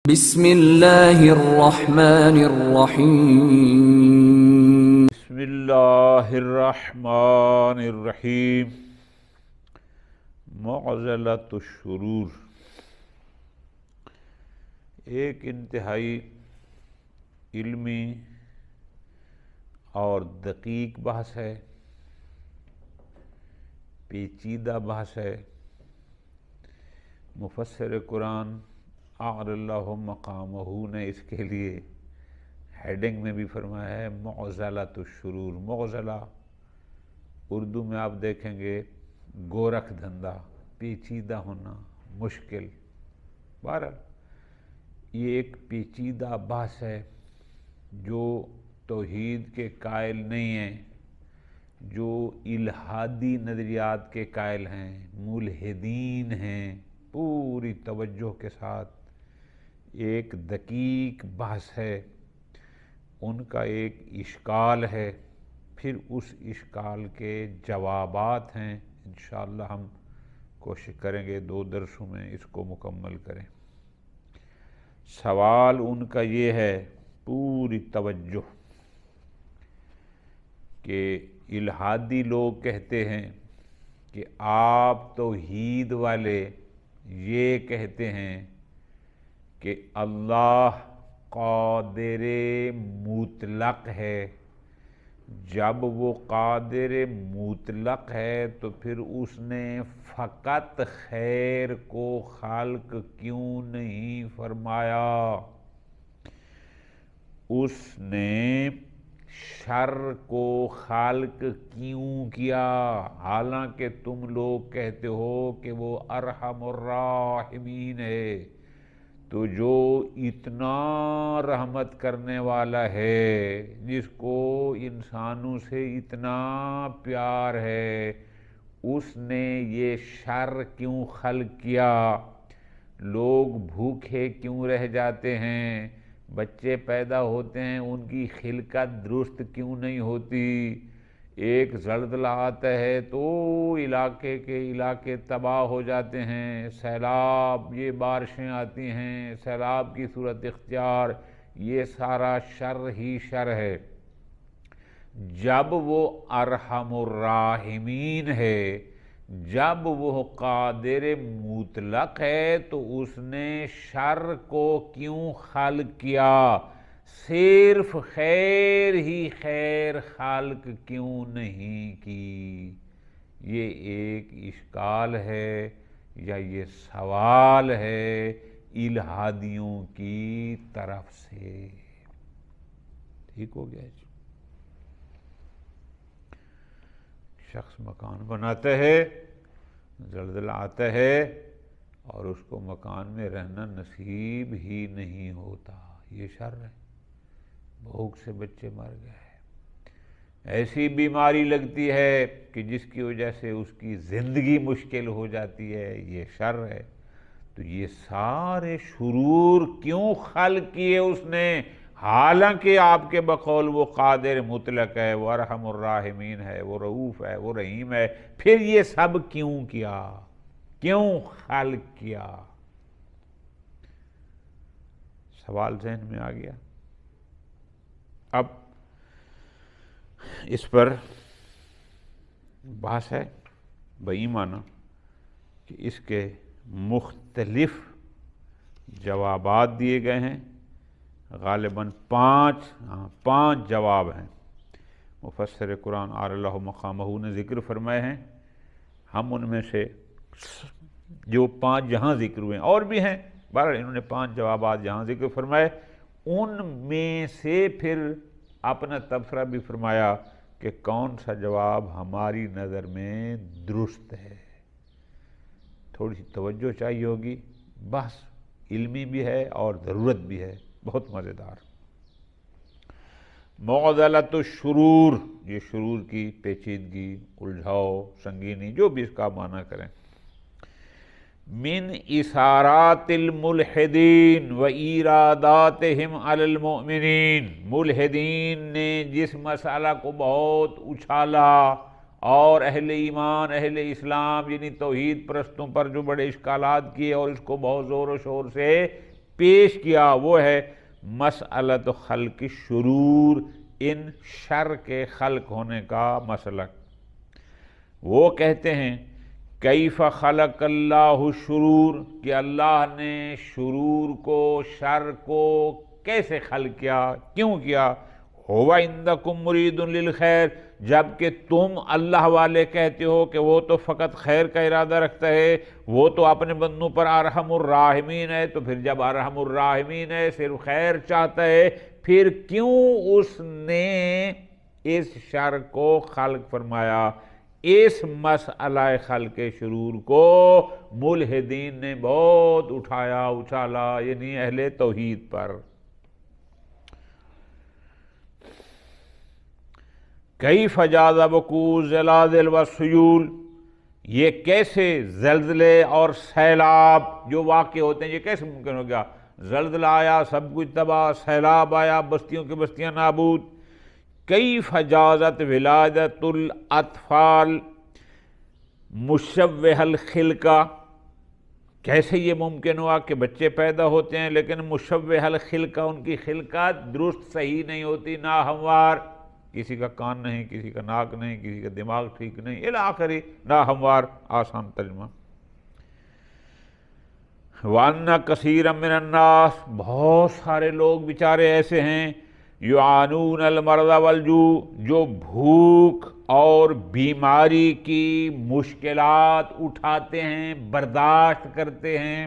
بسم اللہ الرحمن الرحیم بسم اللہ الرحمن الرحیم۔ معضلۃ الشرور ایک انتہائی علمی اور دقیق بحث ہے، پیچیدہ بحث ہے۔ مفسر قرآن اعلی اللہ مقامہ نے اس کے لیے ہیڈنگ میں بھی فرمایا ہے معضلۃ الشرور۔ معضلہ اردو میں آپ دیکھیں گے گورکھ دھندا، پیچیدہ ہونا، مشکل۔ بہرحال یہ ایک پیچیدہ بحث ہے جو توحید کے قائل نہیں ہیں، جو الہادی نظریات کے قائل ہیں، ملحدین ہیں، پوری توجہ کے ساتھ ایک دقیق بحث ہے۔ ان کا ایک اشکال ہے، پھر اس اشکال کے جوابات ہیں۔ انشاءاللہ ہم کوشش کریں گے 2 درسوں میں اس کو مکمل کریں۔ سوال ان کا یہ ہے، پوری توجہ، کہ الہادی لوگ کہتے ہیں کہ آپ توحید والے یہ کہتے ہیں کہ اللہ قادر مطلق ہے۔ جب وہ قادر مطلق ہے تو پھر اس نے فقط خیر کو خلق کیوں نہیں فرمایا؟ اس نے شر کو خلق کیوں کیا؟ حالانکہ تم لوگ کہتے ہو کہ وہ ارحم الراحمین ہے، تو جو اتنا رحمت کرنے والا ہے، جس کو انسانوں سے اتنا پیار ہے، اس نے یہ شر کیوں خلق کیا؟ لوگ بھوکے کیوں رہ جاتے ہیں؟ بچے پیدا ہوتے ہیں، ان کی خلقت درست کیوں نہیں ہوتی؟ ایک زلزلہ آتا ہے تو علاقے کے علاقے تباہ ہو جاتے ہیں، سیلاب، یہ بارشیں آتی ہیں، سیلاب کی صورت اختیار، یہ سارا شر ہی شر ہے۔ جب وہ ارحم الراحمین ہے، جب وہ قادر مطلق ہے، تو اس نے شر کو کیوں خلق کیا؟ صرف خیر ہی خیر خلق کیوں نہیں کی؟ یہ ایک اشکال ہے یا یہ سوال ہے الہادیوں کی طرف سے۔ ٹھیک ہو گیا جی؟ شخص مکان بناتا ہے، زلزلہ آتا ہے اور اس کو مکان میں رہنا نصیب ہی نہیں ہوتا، یہ شر ہے۔ بھوک سے بچے مر گئے، ایسی بیماری لگتی ہے کہ جس کی وجہ سے اس کی زندگی مشکل ہو جاتی ہے، یہ شر ہے۔ تو یہ سارے شرور کیوں خلق کیے اس نے؟ حالانکہ آپ کے بقول وہ قادر مطلق ہے، وہ ارحم الراحمین ہے، وہ رؤوف ہے، وہ رحیم ہے، پھر یہ سب کیوں کیا؟ کیوں خلق کیا؟ سوال ذہن میں آ گیا؟ اب اس پر بحث ہے بایمانہ کہ اس کے مختلف جوابات دیے گئے ہیں، غالباً 5 جواب ہیں۔ مفسر قرآن اعلی اللہ مقامہ نے ذکر فرمائے ہیں، ہم ان میں سے جو 5 جہاں ذکر ہوئے ہیں، اور بھی ہیں، بہرحال انہوں نے 5 جوابات جہاں ذکر فرمائے، ان میں سے پھر اپنا تبصرہ بھی فرمایا کہ کون سا جواب ہماری نظر میں درست ہے۔ تھوڑی سی توجہ چاہیے ہوگی، بحث علمی بھی ہے اور ضرورت بھی ہے، بہت مزیدار۔ معضلۃ الشرور، یہ شرور کی پیچیدگی، الجھاؤ، سنگینی، جو بھی اس کا معنی کریں۔ من اثارات الملحدین و ایراداتہم علی المؤمنین، ملحدین نے جس مسئلہ کو بہت اچھالا اور اہل ایمان، اہل اسلام یعنی توحید پرستوں پر جو بڑے اشکالات کیے اور اس کو بہت زور و شور سے پیش کیا، وہ ہے مسئلۃ خلق شرور، ان شر کے خلق ہونے کا مسئلہ۔ وہ کہتے ہیں کیف خلق اللہ شرور، کہ اللہ نے شرور کو، شر کو کیسے خلق کیا، کیوں کیا؟ ہوا عندکم مرید للخیر، جبکہ تم اللہ والے کہتے ہو کہ وہ تو فقط خیر کا ارادہ رکھتا ہے، وہ تو اپنے بندوں پر ارحم الراحمین ہے، تو پھر جب ارحم الراحمین ہے، صرف خیر چاہتا ہے، پھر کیوں اس نے اس شر کو خلق فرمایا؟ اس مسئلہ خلق شرور کو ملحدین نے بہت اٹھایا اچھالا، یعنی اہل توحید پر۔ کیف جاز وقوع زلازل والسیول، یہ کیسے زلزلے اور سیلاب جو واقع ہوتے ہیں یہ کیسے ممکن ہو گیا؟ زلزلہ آیا سب کچھ تباہ، سیلاب آیا بستیوں کی بستیاں نابود۔ کیف جازت ولادت الاطفال مشوہ الخلقہ، کیسے یہ ممکن ہوا کہ بچے پیدا ہوتے ہیں لیکن مشوہ الخلقہ، ان کی خلقات درست صحیح نہیں ہوتی، ناہموار، کسی کا کان نہیں، کسی کا ناک نہیں، کسی کا دماغ ٹھیک نہیں، الی آخری، ناہموار، آسان ترجمہ۔ وَأَنَّ كَثِيرًا مِّنَ النَّاسِ، بہت سارے لوگ بیچارے ایسے ہیں، یعانون المرض والجوع، جو بھوک اور بیماری کی مشکلات اٹھاتے ہیں، برداشت کرتے ہیں۔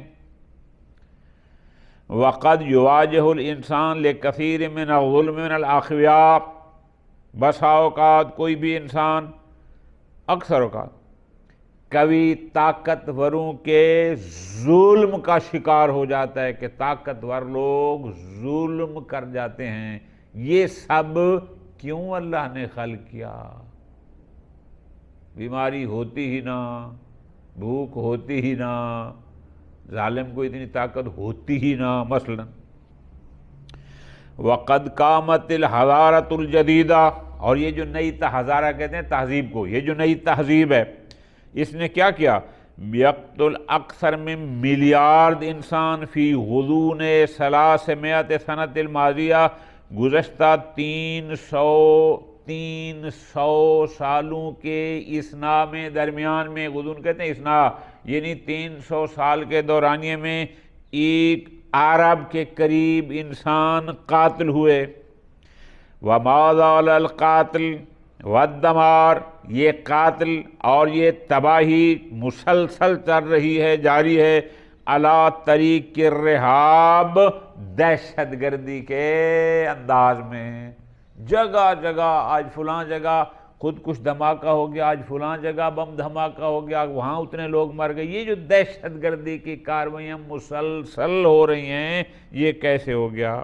وقد یواجہ الانسان لکثیر من الظلم من الاخویاء، بسا اوقات کوئی بھی انسان، اکثر اوقات کبھی طاقتوروں کے ظلم کا شکار ہو جاتا ہے، کہ طاقتور لوگ ظلم کر جاتے ہیں۔ یہ سب کیوں اللہ نے خلق کیا؟ بیماری ہوتی ہی نہ، بھوک ہوتی ہی نہ، ظالم کو اتنی طاقت ہوتی ہی نہ، مثلا وقد قامت الحضارۃ الجدیدہ، اور یہ جو نئی ہزارہ کہتے ہیں تہذیب کو، یہ جو نئی تہذیب ہے اس نے کیا کیا؟ یقتل اکثر من ملیارد انسان فی غضون 300 سنۃ الماضیہ، گزشتہ 300 سالوں کے اسنا میں، درمیان میں، غضون کہتے ہیں اسنا، یعنی 300 سال کے دورانیے میں 1 ارب کے قریب انسان قاتل ہوئے۔ وَمَاذَا عَلَى الْقَاتِلِ وَالدَّمَارِ، یہ قاتل اور یہ تباہی مسلسل چل رہی ہے، جاری ہے، عَلَى طریق الرہاب، دہشت گردی کے انداز میں، جگہ جگہ، آج فلاں جگہ خود کچھ دھماکہ ہو گیا، آج فلاں جگہ بم دھماکہ ہو گیا، وہاں اتنے لوگ مر گئے۔ یہ جو دہشت گردی کی کاروائیاں مسلسل ہو رہی ہیں، یہ کیسے ہو گیا؟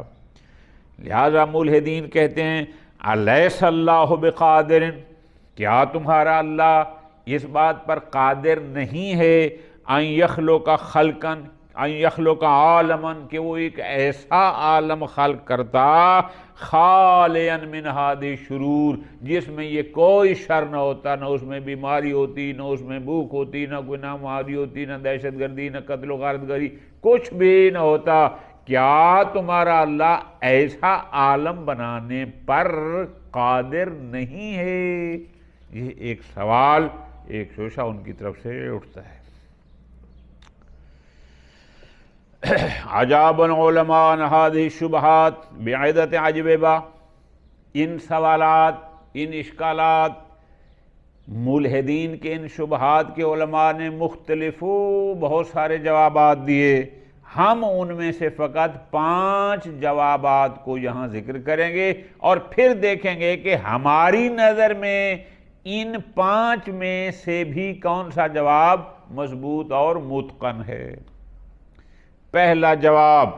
لہذا ملحدین کہتے ہیں الیس اللہ بقادر، کیا تمہارا اللہ اس بات پر قادر نہیں ہے ان یخلق خلقا، ان یخلق عالما، کہ وہ ایک ایسا عالم خلق کرتا خالیا من ہذہ الشرور، جس میں یہ کوئی شر نہ ہوتا، نہ اس میں بیماری ہوتی، نہ اس میں بھوک ہوتی، نہ کوئی نامہاری ہوتی، نہ دہشت گردی، نہ قتل و غارت گری، کچھ بھی نہ ہوتا۔ کیا تمہارا اللہ ایسا عالم بنانے پر قادر نہیں ہے؟ یہ ایک سوال، ایک شوشہ ان کی طرف سے اٹھتا ہے۔ عجاب العلماء عن هذه الشبہات بعدة اجوبہ، ان سوالات، ان اشکالات، ملحدین کے ان شبہات کے علماء نے مختلف بہت سارے جوابات دیے۔ ہم ان میں سے فقط 5 جوابات کو یہاں ذکر کریں گے، اور پھر دیکھیں گے کہ ہماری نظر میں ان 5 میں سے بھی کون سا جواب مضبوط اور متقن ہے۔ پہلا جواب،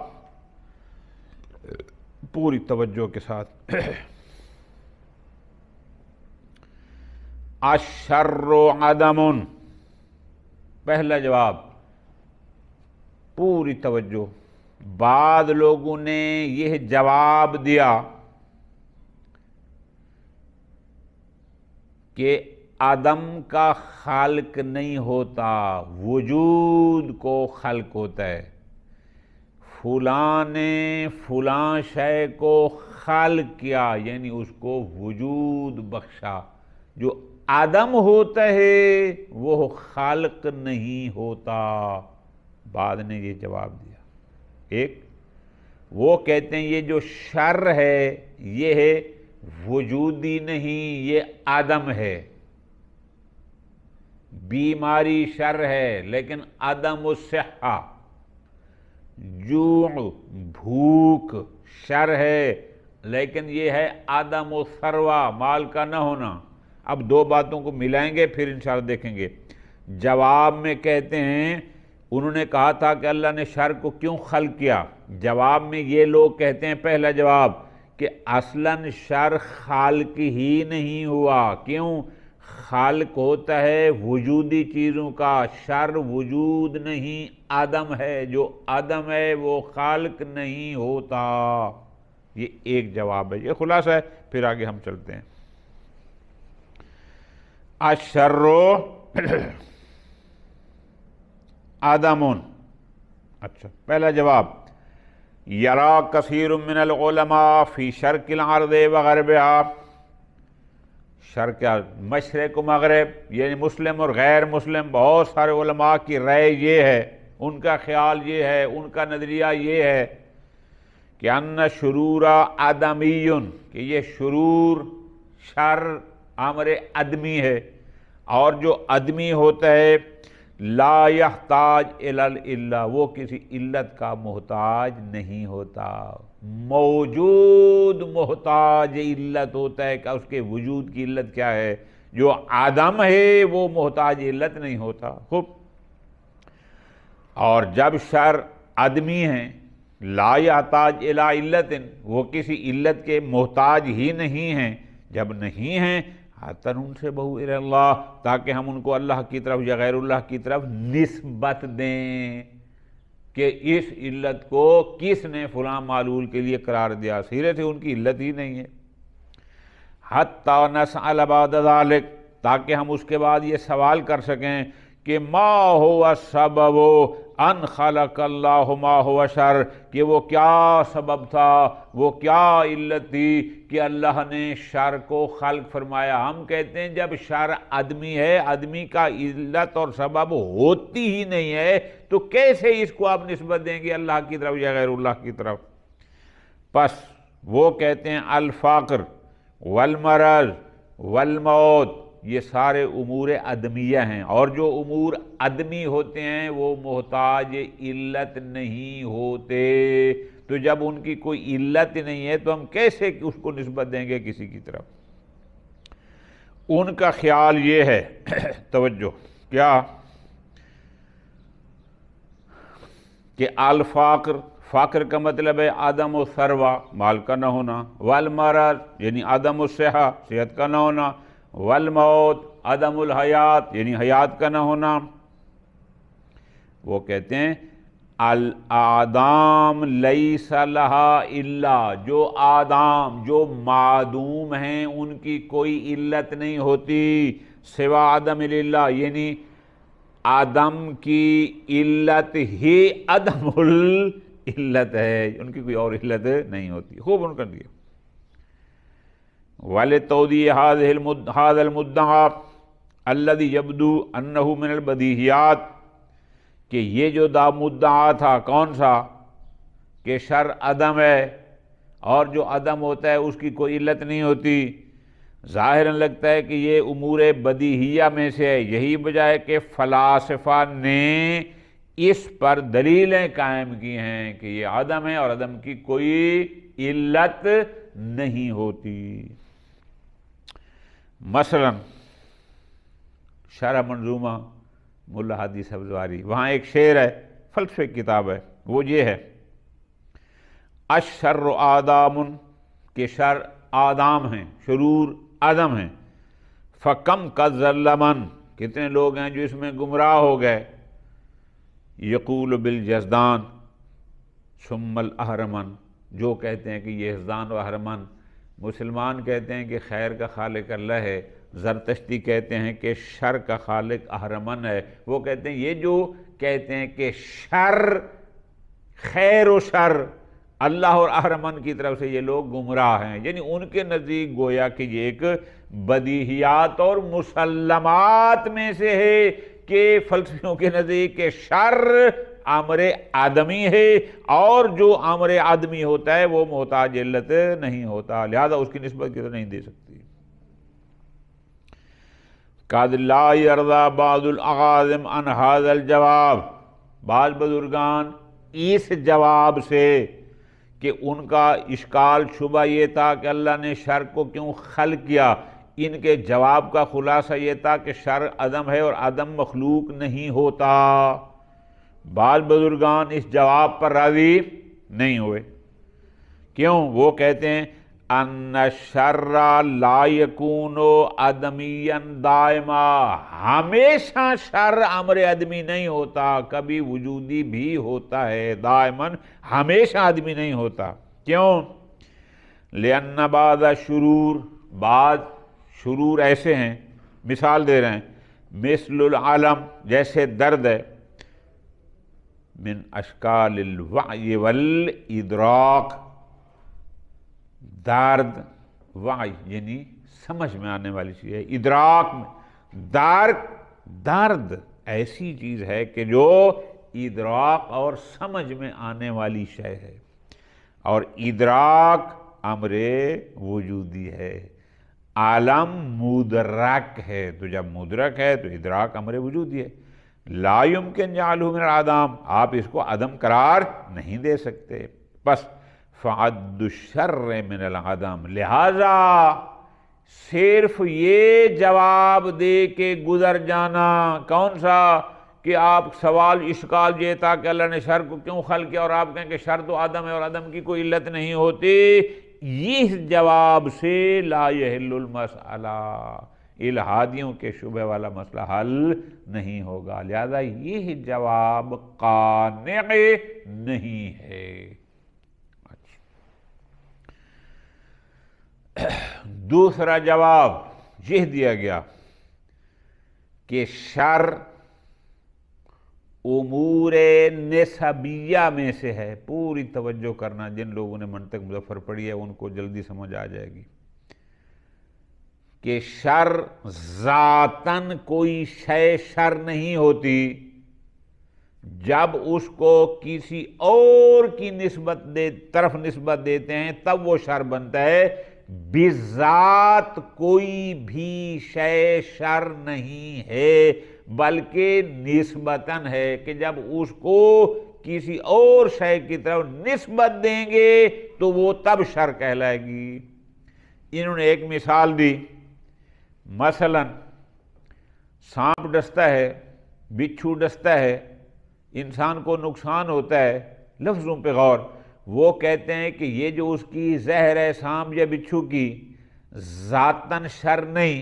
پوری توجہ کے ساتھ، الشر عدم، پہلا جواب، پوری توجہ۔ بعض لوگوں نے یہ جواب دیا کہ عدم کا خلق نہیں ہوتا، وجود کو خلق ہوتا ہے۔ فلاں نے فلاں شے کو خالق کیا، یعنی اس کو وجود بخشا۔ جو عدم ہوتا ہے وہ خالق نہیں ہوتا۔ بعد نے یہ جواب دیا۔ ایک وہ کہتے ہیں یہ جو شر ہے یہ ہے وجودی نہیں، یہ عدم ہے۔ بیماری شر ہے لیکن عدم الصحہ، جوع بھوک شر ہے لیکن یہ ہے عدم الثروہ، مال کا نہ ہونا۔ اب دو باتوں کو ملائیں گے پھر انشاءاللہ دیکھیں گے۔ جواب میں کہتے ہیں انہوں نے کہا تھا کہ اللہ نے شر کو کیوں خلق کیا، جواب میں یہ لوگ کہتے ہیں پہلا جواب کہ اصلاً شر خالق ہی نہیں ہوا۔ کیوں؟ خالق ہوتا ہے وجودی چیزوں کا، شر وجود نہیں عدم ہے، جو عدم ہے وہ خالق نہیں ہوتا۔ یہ ایک جواب ہے، یہ خلاصہ ہے، پھر آگے ہم چلتے ہیں۔ الشر عدم۔ اچھا، پہلا جواب یرا کثیر من العلماء فی شرق الارض وغربہا، شرق مشرق و مغرب یعنی مسلم اور غیر مسلم بہت سارے علماء کی رائے یہ ہے، ان کا خیال یہ ہے، ان کا نظریہ یہ ہے کہ ان شرور آدمی، کہ یہ شرور شر امر آدمی ہے، اور جو آدمی ہوتا ہے لا یحتاج الی العلہ، وہ کسی علت کا محتاج نہیں ہوتا۔ موجود محتاج علت ہوتا ہے کہ اس کے وجود کی علت کیا ہے، جو عدم ہے وہ محتاج علت نہیں ہوتا۔ خوب، اور جب شر آدمی ہیں لا یحتاج الی علت، وہ کسی علت کے محتاج ہی نہیں ہیں، جب نہیں ہیں تنسبہ الی اللہ، تاکہ ہم ان کو اللہ کی طرف یا غیر اللہ کی طرف نسبت دیں کہ اس علت کو کس نے فلاں معلول کے لیے قرار دیا، سیرے سے ان کی علت ہی نہیں ہے۔ حتی نسأل بعد ذلک، تاکہ ہم اس کے بعد یہ سوال کر سکیں کہ ما هو السبب ان خلق اللہ ما هو شر، کہ وہ کیا سبب تھا، وہ کیا علت تھی کہ اللہ نے شر کو خلق فرمایا۔ ہم کہتے ہیں جب شر آدمی ہے، آدمی کا علت اور سبب ہوتی ہی نہیں ہے، تو کیسے اس کو آپ نسبت دیں گے اللہ کی طرف یا غیر اللہ کی طرف؟ پس وہ کہتے ہیں الفقر والمرض والموت، یہ سارے امور عدمیہ ہیں، اور جو امور عدمی ہوتے ہیں وہ محتاج علت نہیں ہوتے، تو جب ان کی کوئی علت نہیں ہے تو ہم کیسے اس کو نسبت دیں گے کسی کی طرف؟ ان کا خیال یہ ہے، توجہ، کیا کہ الفقر، فقر کا مطلب ہے عدم الثروہ، مال کا نہ ہونا، والمرض یعنی عدم الصحہ، صحت کا نہ ہونا، والموت عدم الحیات یعنی حیات کا نہ ہونا۔ وہ کہتے ہیں الاعدام لیس لہا الا، جو آدام جو معدوم ہیں ان کی کوئی علت نہیں ہوتی سوا عدم العلہ، یعنی آدم کی علت ہی عدم العلت ہے، ان کی کوئی اور علت نہیں ہوتی۔ خوب ان کا دیا وَلِتَوْضِيحِ هَذَا الْمُدَّعَى الَّذِي يَبْدُو أَنَّهُ مِنَ الْبَدِيهِيَاتِ، کہ یہ جو مدعا تھا کون سا، کہ شر عدم ہے اور جو عدم ہوتا ہے اس کی کوئی علت نہیں ہوتی، ظاہراً لگتا ہے کہ یہ امور بدیہیہ میں سے ہے، یہی وجہ ہے کہ فلاسفہ نے اس پر دلیلیں قائم کی ہیں کہ یہ عدم ہے اور عدم کی کوئی علت نہیں ہوتی۔ مثلا شرح منظومہ ملا ہادی سبزواری، وہاں ایک شعر ہے، فلسفے کی کتاب ہے، وہ یہ ہے الشر آدام، کہ شر آدام ہیں، شرور عدم ہیں، فکم کذل من، کتنے لوگ ہیں جو اس میں گمراہ ہو گئے، یقول بالجزدان ثم الاہرمن، جو کہتے ہیں کہ یہ یزدان و اہرمن، مسلمان کہتے ہیں کہ خیر کا خالق اللہ ہے، زرتشتی کہتے ہیں کہ شر کا خالق اہرمن ہے۔ وہ کہتے ہیں یہ جو کہتے ہیں کہ شر خیر و شر اللہ اور اہرمن کی طرف سے یہ لوگ گمراہ ہیں، یعنی ان کے نزدیک گویا کہ یہ ایک بدیہیات اور مسلمات میں سے ہے کہ فلسفیوں کے نزدیک کہ شر امر آدمی ہے، اور جو امر آدمی ہوتا ہے وہ محتاج علت نہیں ہوتا، لہذا اس کی نسبت کسی نہیں دے سکتی۔ قَدْ لَا يَرْضَى بَعْضُ الْأَعَاظِمِ عَنْ هَذَا الْجَوَابِ، بعض بزرگان اس جواب سے کہ ان کا اشکال شبہ یہ تھا کہ اللہ نے شر کو کیوں خلق کیا، ان کے جواب کا خلاصہ یہ تھا کہ شر عدم ہے اور عدم مخلوق نہیں ہوتا۔ بعض بزرگان اس جواب پر راضی نہیں ہوئے، کیوں؟ وہ کہتے ہیں ان الشر لا یکون آدمیا دائما، ہمیشہ شر امر آدمی نہیں ہوتا، کبھی وجودی بھی ہوتا ہے، دائماً ہمیشہ آدمی نہیں ہوتا۔ کیوں؟ لأن بعض شرور، بعض شرور ایسے ہیں، مثال دے رہے ہیں، مثل العالم، جیسے درد ہے، من اشکال الوعی والادراک، درد وعی یعنی سمجھ میں آنے والی چیز ہے، ادراک میں درد ایسی چیز ہے کہ جو ادراک اور سمجھ میں آنے والی شے ہے، اور ادراک امر وجودی ہے، عالم مدرک ہے، تو جب مدرک ہے تو ادراک امر وجودی ہے، لا یمکن جعلہ من العدم، آپ اس کو عدم قرار نہیں دے سکتے، پس فعد الشر من العدم، لہذا صرف یہ جواب دے کے گزر جانا، کون سا؟ کہ آپ سوال اشکال یہ تھا کہ اللہ نے شر کو کیوں خلق کیا، اور آپ کہیں کہ شر تو عدم ہے اور عدم کی کوئی علت نہیں ہوتی، اس جواب سے لا یحل المسئلہ، الہادیوں کے شبہ والا مسئلہ حل نہیں ہوگا، لہذا یہ جواب قانع نہیں ہے۔ دوسرا جواب یہ دیا گیا کہ شر امور نسبیہ میں سے ہے، پوری توجہ کرنا، جن لوگوں نے منطق مظفر پڑھی ہے ان کو جلدی سمجھ آ جائے گی کہ شر ذاتاً کوئی شے شر نہیں ہوتی، جب اس کو کسی اور کی طرف نسبت دیتے ہیں تب وہ شر بنتا ہے، بذات کوئی بھی شے شر نہیں ہے، بلکہ نسبتاً ہے کہ جب اس کو کسی اور شے کی طرف نسبت دیں گے تو وہ تب شر کہلائے گی۔ انہوں نے ایک مثال دی، مثلا سانپ ڈستا ہے، بچھو ڈستا ہے، انسان کو نقصان ہوتا ہے، لفظوں پہ غور، وہ کہتے ہیں کہ یہ جو اس کی زہر ہے سانپ یا بچھو کی، ذاتاً شر نہیں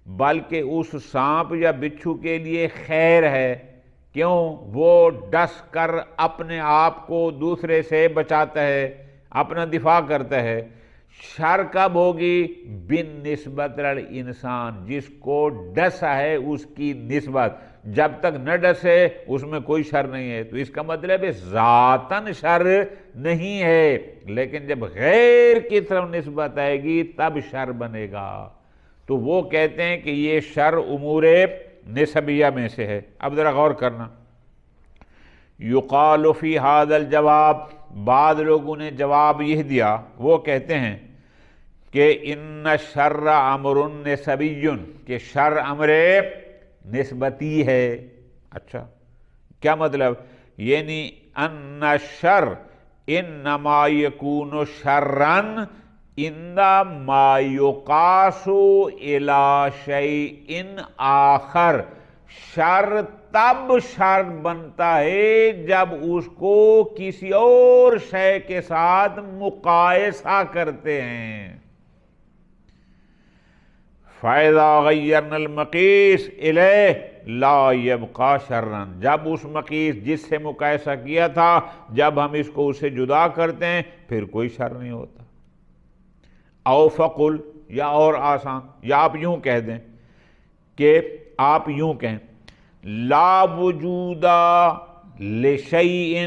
بلکہ اس سانپ یا بچھو کے لیے خیر ہے، کیوں؟ وہ ڈس کر اپنے آپ کو دوسرے سے بچاتا ہے، اپنا دفاع کرتا ہے۔ شر کب ہوگی؟ بالنسبت للانسان، جس کو ڈسا ہے اس کی نسبت، جب تک نہ ڈسے اس میں کوئی شر نہیں ہے، تو اس کا مطلب ہے ذاتاً شر نہیں ہے، لیکن جب غیر کی طرف نسبت آئے گی تب شر بنے گا، تو وہ کہتے ہیں کہ یہ شر امور نسبیہ میں سے ہے۔ اب ذرا غور کرنا، یقال فی ھذا الجواب، بعض لوگوں نے جواب یہ دیا، وہ کہتے ہیں کہ ان الشر امر نسبی، کہ شر امر نسبتی ہے۔ اچھا کیا مطلب؟ یعنی ان الشر انما یکون شرن اذا ما یقاس الی شیء آخر، شر تب شر بنتا ہے جب اس کو کسی اور شے کے ساتھ مقایسہ کرتے ہیں۔ فَإِذَا غَيَّرْنَا الْمَقِيسَ إِلَيْهِ لَا يَبْقَى شَرًّا، جب اس مقیس جس سے مقایسہ کیا تھا جب ہم اس کو اسے جدا کرتے ہیں پھر کوئی شر نہیں ہوتا۔ او فقل، یا اور آسان، یا آپ یوں کہہ دیں کہ آپ یوں کہیں لا وجود لشیء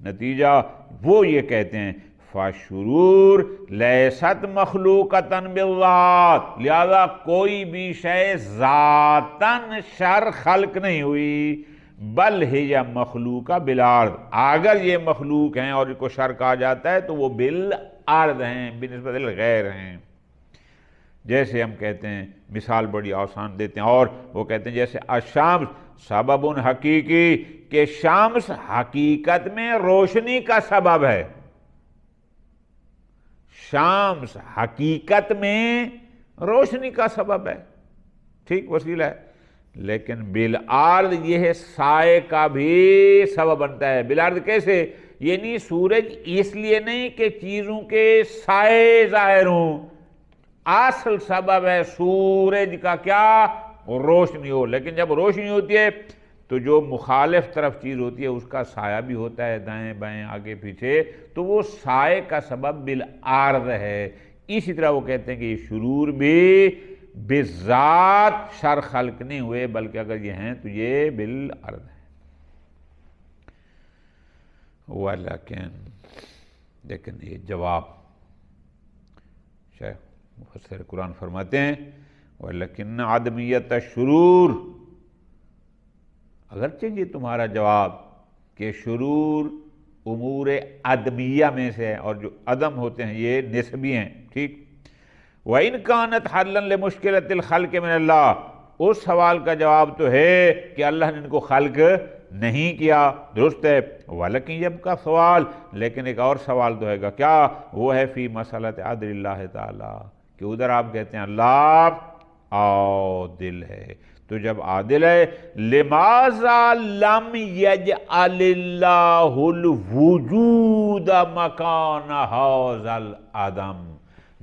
نتیجہ وہ یہ کہتے ہیں فَالشُّرُورُ لَيْسَتْ مَخْلُوقَةً بِالذَّاتِ، لہذا کوئی بھی شے ذاتاً شر خلق نہیں ہوئی، بل ہی مخلوقہ بالعرض، اگر یہ مخلوق ہیں اور ان کو شر کہا جاتا ہے تو وہ بالعرض ہیں، بنسبت الغیر ہیں۔ جیسے ہم کہتے ہیں، مثال بڑی آسان دیتے ہیں، اور وہ کہتے ہیں جیسے الشمس سبب حقیقی، کہ شمس حقیقت میں روشنی کا سبب ہے، شمس حقیقت میں روشنی کا سبب ہے، ٹھیک وسیلہ ہے، لیکن بالعرض یہ سائے کا بھی سبب بنتا ہے۔ بالعرض کیسے؟ یعنی سورج اس لیے نہیں کہ چیزوں کے سائے ظاہر ہوں، اصل سبب ہے سورج کا کیا؟ روشنی ہو، لیکن جب روشنی ہوتی ہے تو جو مخالف طرف چیز ہوتی ہے اس کا سایہ بھی ہوتا ہے، دائیں بائیں آگے پیچھے، تو وہ سائے کا سبب بالعرض ہے۔ اسی طرح وہ کہتے ہیں کہ یہ شرور بھی بذات شر خلق نہیں ہوئے، بلکہ اگر یہ ہیں تو یہ بالعرض ہے۔ لیکن یہ جواب شیخ مفسر قرآن فرماتے ہیں وَلَكِنَّ عَدْمِيَّةَ الشُّرُورِ، اگرچہ یہ تمہارا جواب کہ شرور امور عدمیہ میں سے ہے، اور جو عدم ہوتے ہیں یہ نسبی ہیں، ٹھیک۔ وَإِنْ كَانَتْ حَلًّا لِمُشْكِلَةِ الْخَلْقِ مِنَ اللَّهِ، اس سوال کا جواب تو ہے کہ اللہ نے ان کو خلق نہیں کیا، درست ہے، وَلَكِنْ يَبْقَى سوال، لیکن ایک اور سوال تو ہے گا، کیا؟ وہ ہے فی مسئلۃ عدل اللہ تعالی، کہ ادھر آپ کہتے ہیں اللہ عادل ہے، تو جب عادل ہے لماذا لم یجعل اللہ الوجود مکان ھذا العدم،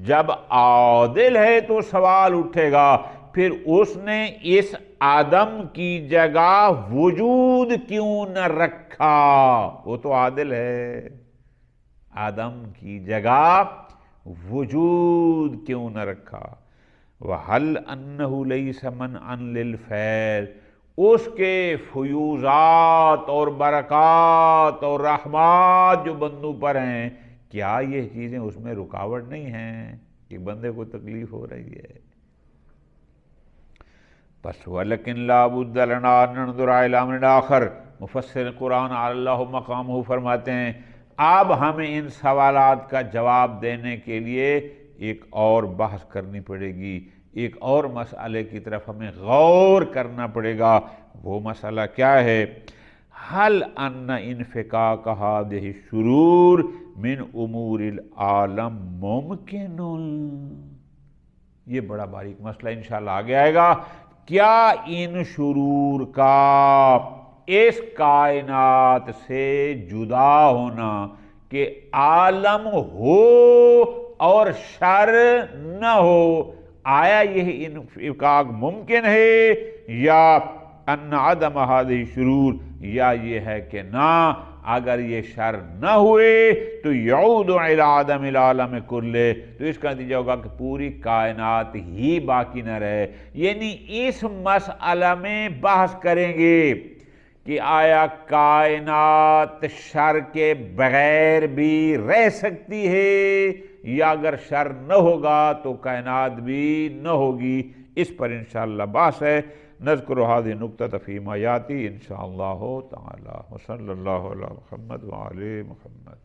جب عادل ہے تو سوال اٹھے گا پھر اس نے اس عدم کی جگہ وجود کیوں نہ رکھا؟ وہ تو عادل ہے، عدم کی جگہ وجود کیوں نہ رکھا؟ وَحَلْ أَنَّهُ لَيْسَ مَنْعًا لِلْفَیض، اس کے فیوزات اور برکات اور رحمات جو بندوں پر ہیں، کیا یہ چیزیں اس میں رکاوٹ نہیں ہیں کہ بندے کو تکلیف ہو رہی ہے؟ بس وَلَكِنْ لَا بُدَّ لَنَا أَن نَنْظُرَ إِلَىٰ أَمْرٍ آخر، مفسر قرآن اللہ مقامہ فرماتے ہیں اب ہمیں ان سوالات کا جواب دینے کے لیے ایک اور بحث کرنی پڑے گی، ایک اور مسئلے کی طرف ہمیں غور کرنا پڑے گا۔ وہ مسئلہ کیا ہے؟ حل ان انفکاک ہذہ الشرور من امور العالم ممکن، یہ بڑا باریک مسئلہ انشاءاللہ آگے آئے گا۔ کیا ان شرور کا اس کائنات سے جدا ہونا کہ عالم ہو اور شر نہ ہو، آیا یہ انفکاک ممکن ہے؟ یا ان عدم ہذہ شرور، یا یہ ہے کہ نہ اگر یہ شر نہ ہوئے تو یعود الی عدم العالم کلہ، تو اس کا نتیجہ ہوگا کہ پوری کائنات ہی باقی نہ رہے۔ یعنی اس مسئلہ میں بحث کریں گے کہ آیا کائنات شر کے بغیر بھی رہ سکتی ہے، یا اگر شر نہ ہوگا تو کائنات بھی نہ ہوگی؟ اس پر انشاءاللہ بحث ہے۔ نذکر هذه النقطة فيما يأتي انشاءاللہ تعالی، وصلی اللہ علی محمد وعلی محمد۔